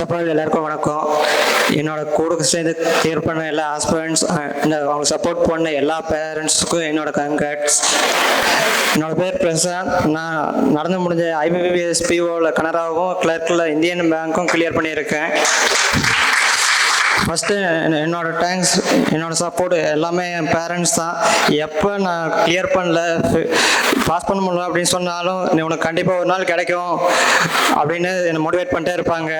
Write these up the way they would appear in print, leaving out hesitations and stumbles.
First of all எல்லாருக்கும் வணக்கம். என்னோட கூட சேர்ந்து கிளியர் பண்ண எல்லா ஹஸ்பண்ட்ஸ் அண்ட் அவங்க சப்போர்ட் பண்ண எல்லா பேரண்ட்ஸுக்கும் என்னோட கங்க்ராட்ஸ். என்னோட பேர் பிரசாந்த். நான் நடந்து முடிஞ்ச ஐபிபிஎஸ் பிஓவில் கனராவும் கிளர்க்கில் இந்தியன் பேங்க்கும் கிளியர் பண்ணியிருக்கேன். ஃபஸ்ட்டு என்னோட தேங்க்ஸ், என்னோடய சப்போர்ட் எல்லாமே என் பேரண்ட்ஸ் தான். எப்போ நான் கிளியர் பண்ணல, பாஸ் பண்ண முடியல அப்படின்னு சொன்னாலும் உனக்கு கண்டிப்பாக ஒரு நாள் கிடைக்கும் அப்படின்னு என்னை மோட்டிவேட் பண்ணிட்டே இருப்பாங்க.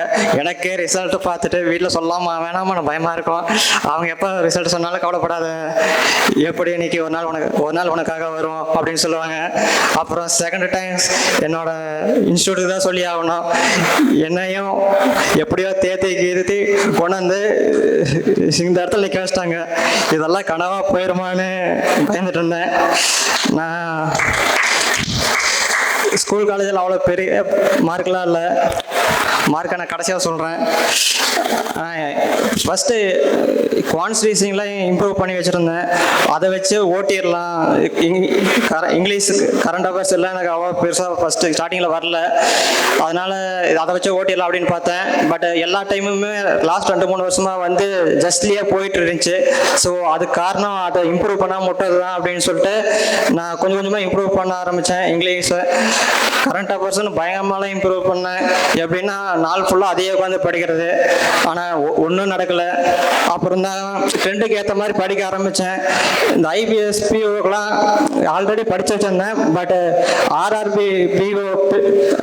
எனக்கே ரிசல்ட்டு பார்த்துட்டு வீட்டில் சொல்லாமல் வேணாமா நான் பயமாக இருக்கும். அவங்க எப்போ ரிசல்ட் சொன்னாலும் கவலைப்படாத, எப்படி இன்னைக்கு ஒரு நாள் உனக்காக வரும் அப்படின்னு சொல்லுவாங்க. அப்புறம் செகண்ட் டைம்ஸ் என்னோட இன்ஸ்டியூட்டுக்கு தான் சொல்லி ஆகணும். என்னையும் எப்படியோ தேத்தி கொண்டு வந்து இந்த இடத்துல நிற்க வச்சிட்டாங்க. இதெல்லாம் கனவா போயிருமான்னு பயந்துட்டு இருந்தேன். நான் ஸ்கூல் காலேஜில் அவ்வளோ பெரிய மார்க்லாம் இல்லை. மார்க்கை நான் கடைசியாக சொல்கிறேன். ஃபஸ்ட்டு குவான்ஸ் ரீசனிங்லாம் இம்ப்ரூவ் பண்ணி வச்சுருந்தேன். அதை வச்சு ஓட்டிடலாம். இங்கிலீஷ் கரண்ட் அஃபேர்ஸ் எல்லாம் எனக்கு அவ்வளோ பெருசாக ஃபஸ்ட்டு ஸ்டார்டிங்கில் வரல. அதனால் அதை வச்சு ஓட்டிடலாம் அப்படின்னு பார்த்தேன். பட் எல்லா டைமுமே லாஸ்ட் 2-3 வருஷமாக வந்து ஜஸ்ட்லியே போயிட்டு இருந்துச்சு. ஸோ அதுக்கு காரணம் அதை இம்ப்ரூவ் பண்ணால் மட்டும் தான் அப்படின்னு சொல்லிட்டு நான் கொஞ்சம் கொஞ்சமாக இம்ப்ரூவ் பண்ண ஆரம்பித்தேன். இங்கிலீஷை கரண்ட் அஃபேர்ஸ்னு பயங்கரமாலாம் இம்ப்ரூவ் பண்ணேன். எப்படின்னா நாள் ஃபுல்லாக அதையே உட்காந்து படிக்கிறது. ஆனால் ஒன்றும் நடக்கலை. அப்புறம் தான் ட்ரெண்டுக்கு ஏற்ற மாதிரி படிக்க ஆரம்பித்தேன். இந்த ஐபிஎஸ் பிஓக்கெலாம் ஆல்ரெடி படித்து வச்சுருந்தேன். பட் ஆர்ஆர்பி பிஓ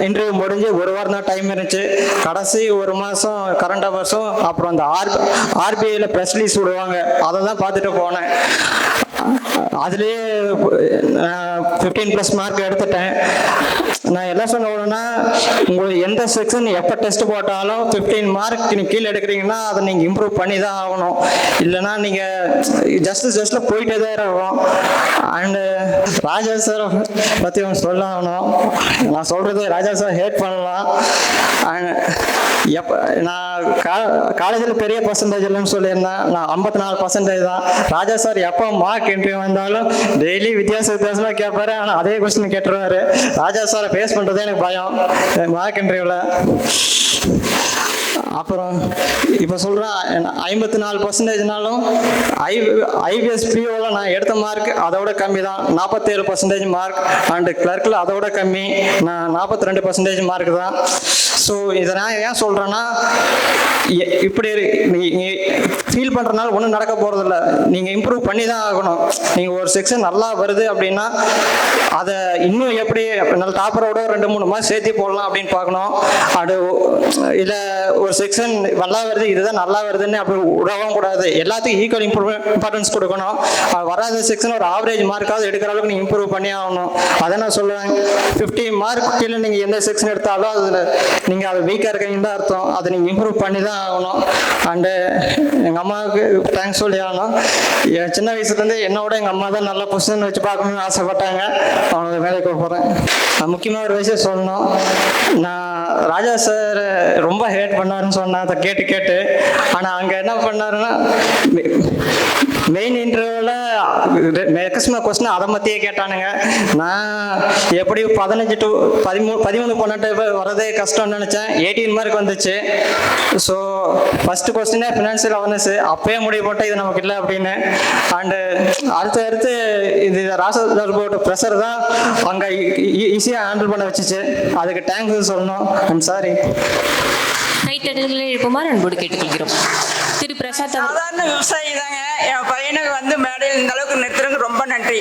இன்டர்வியூ முடிஞ்சு ஒரு வாரம் தான் டைம் இருந்துச்சு. கடைசி ஒரு மாதம் கரண்ட் அஃபேர்ஸும் அப்புறம் அந்த ஆர்பிஐயில் ப்ரெஸ் ரிலீஸ் விடுவாங்க, அதை தான் பார்த்துட்டு போனேன். அதுலேயே 15+ மார்க் எடுத்துட்டேன். நான் என்ன சொன்னேன்னா, உங்களுக்கு எந்த செக்ஷன் எப்போ டெஸ்ட் போட்டாலும் 15 மார்க் நீங்கள் கீழே எடுக்கிறீங்கன்னா அதை நீங்கள் இம்ப்ரூவ் பண்ணி தான் ஆகணும். இல்லைன்னா நீங்கள் ஜஸ்ட்டில் போயிட்டே தான் இருக்கும். அண்டு ராஜா சார் பற்றி சொல்ல ஆகணும். நான் சொல்கிறது ராஜா சார் ஹேட் பண்ணலாம். எப்போ நான் காலேஜில் பெரிய பர்சன்டேஜ் இல்லைன்னு சொல்லியிருந்தேன். நான் 54% தான். ராஜா சார் எப்போ மார்க் இன்டர்வியூ வந்தாலும் டெய்லி வித்தியாசமாக கேட்பாரு. ஆனால் அதே கொஸ்டின் கேட்டுருவாரு. ராஜா சாரை ஃபேஸ் பண்ணுறதே எனக்கு பயம் மார்க் இன்டர்வியூவில். அப்புறம் இப்போ சொல்கிறேன், 54%னாலும் ஐபிஎஸ் பிஓவில் நான் எடுத்த மார்க் அதோட கம்மி தான், 47% மார்க். அண்டு கிளர்க்கில் அதோட கம்மி, நான் 42% மார்க் தான். ஸோ இதை நான் ஏன் சொல்கிறேன்னா, இப்படி நீங்கள் ஃபீல் பண்ணுறதுனால ஒன்றும் நடக்க போகிறதில்ல. நீங்கள் இம்ப்ரூவ் பண்ணி தான் ஆகணும். நீங்கள் ஒரு செக்ஷன் நல்லா வருது அப்படின்னா அதை இன்னும் எப்படி நல்ல டாப்பரோட 2-3 மார்க் சேர்த்து போடலாம் அப்படின்னு பார்க்கணும். அது இல்லை ஒரு செக்ஷன் நல்லா வருது, இதுதான் நல்லா வருதுன்னு அப்படி விடவும் கூடாது. எல்லாத்துக்கும் ஈக்குவல் இம்பார்ட்டன்ஸ் கொடுக்கணும். வராத செக்ஷன் ஒரு ஆவரேஜ் மார்க்காவது எடுக்கிற அளவுக்கு நீங்கள் இம்ப்ரூவ் பண்ணி ஆகணும். அதை நான் சொல்லுவேன். 50 மார்க் கீழே நீங்கள் எந்த செக்ஷன் எடுத்தாலும் அதில் நீங்கள் அது வீக்காக இருக்கீங்கன்னு தான் அர்த்தம். அதை நீங்கள் இம்ப்ரூவ் பண்ணி தான் ஆகணும். அண்டு எங்கள் அம்மாவுக்கு தேங்க்ஸ் சொல்லி ஆகணும். என் சின்ன வயசுலேருந்து என்னோட எங்கள் அம்மா தான் நல்ல பொசிஷன் வச்சு பார்க்கணும்னு ஆசைப்பட்டாங்க. அவனுக்கு வேலைக்கு போகிறேன். முக்கியமாக ஒரு விஷயம் சொல்லணும். நான் ராஜா சார் ரொம்ப ஹேட் பண்ணாருன்னு சொன்னேன் அதை கேட்டு. ஆனால் அங்கே என்ன பண்ணாருன்னா, மெயின் இன்டர்வியூவில் மேக்ஸிமம் கொஸ்டின் அதை மத்தியே கேட்டானுங்க. நான் எப்படி 15 to 13 18 வரதே கஷ்டம்னு நினச்சேன். 18 மார்க் வந்துச்சு. ஸோ ஃபஸ்ட்டு கொஸ்டினே ஃபினான்ஷியல் அவேர்னஸ். அப்பயே முடிவு போட்டேன் இது நமக்கு இல்லை அப்படின்னு. அண்டு அடுத்து இது ராஜா சார் போட்ட ப்ரெஷர் தான் அங்கே ஈஸியாக ஹேண்டில் பண்ண வச்சுச்சு. அதுக்கு தேங்க்ஸ் சொல்லணும். I'm sorry. கைத்தட்டல்களை எழுப்புமாறு அன்போடு கேட்டுக்கொள்கிறோம். திரு பிரசாத். சாதாரண விவசாயி தாங்க. என் பையனுக்கு வந்து மேடையில் இந்த அளவுக்கு நிறுத்துறதுக்கு ரொம்ப நன்றி.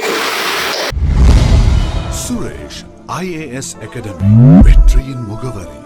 சுரேஷ் IAS அகாடமி வெற்றியின் முகவரி.